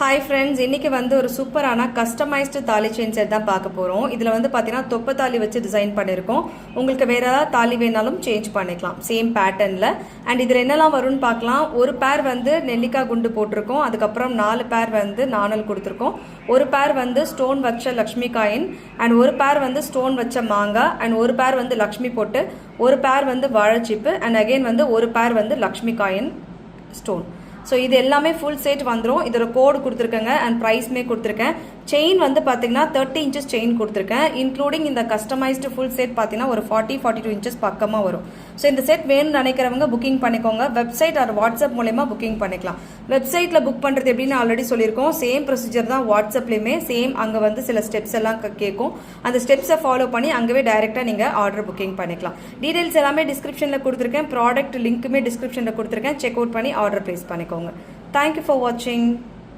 Hi friends, இன்னைக்கு வந்து ஒரு சூப்பரான கஸ்டமைஸ்டு தாலி செயின் செட் தான் பார்க்க போகிறோம். இதில் வந்து பார்த்தீங்கன்னா தொப்பை தாலி வச்சு டிசைன் பண்ணியிருக்கோம். உங்களுக்கு வேறு ஏதாவது தாலி வேணாலும் சேஞ்ச் பண்ணிக்கலாம் சேம் பேட்டர்னில். அண்ட் இதில் என்னெல்லாம் வரும்னு பார்க்கலாம். ஒரு பேர் வந்து நெல்லிக்காய் குண்டு போட்டிருக்கோம். அதுக்கப்புறம் 4 பேர் வந்து நாணல் கொடுத்துருக்கோம். ஒரு பேர் வந்து ஸ்டோன் வச்ச லக்ஷ்மி காயின், அண்ட் ஒரு பேர் வந்து ஸ்டோன் வச்ச மாங்காய், அண்ட் ஒரு பேர் வந்து லக்ஷ்மி போட்டு, ஒரு பேர் வந்து வாழைச்சிப்பு, அண்ட் அகெயின் வந்து ஒரு பேர் வந்து லக்ஷ்மி காயின் ஸ்டோன். ஸோ இது எல்லாமே ஃபுல் செட் வந்துடும். இதோட கோடு கொடுத்துருக்கேங்க அண்ட் ப்ரைஸ்மே கொடுத்துருக்கேன். செயின் வந்து பார்த்தீங்கன்னா 30 இன்ச்சஸ் செயின் கொடுத்துருக்கேன். இன்க்ளூடிங் இந்த கஸ்டமைஸ்டு ஃபுல் செட் பார்த்தீங்கன்னா ஒரு 42 இன்ச்சஸ் பக்கமாக வரும். ஸோ இந்த செட் வேணும்னு நினைக்கிறவங்க புக்கிங் பண்ணிக்கோங்க. வெப்சைட் ஆர் வாட்ஸ்அப் மூலயமா புக்கிங் பண்ணிக்கலாம். வெப்சைட்டில் புக் பண்ணுறது எப்படின்னு ஆல்ரெடி சொல்லியிருக்கோம். சேம் ப்ரொசீஜர் தான் வாட்ஸ்அப்லேயுமே சேம். அங்கே வந்து சில ஸ்டெப்ஸ் எல்லாம் கேட்கும். அந்த ஸ்டெப்ஸை ஃபாலோ பண்ணி அங்கேவே டைரெக்டாக நீங்கள் ஆர்டர் புக்கிங் பண்ணிக்கலாம். டீடைல்ஸ் எல்லாமே டிஸ்கிரிப்ஷனில் கொடுத்துருக்கேன். ப்ராடக்ட் லிங்க்குமே டிஸ்கிரிப்ஷனில் கொடுத்துருக்கேன். செக் அவுட் பண்ணி ஆர்டர் ப்ளேஸ் பண்ணிக்கோங்க. Thank you for watching.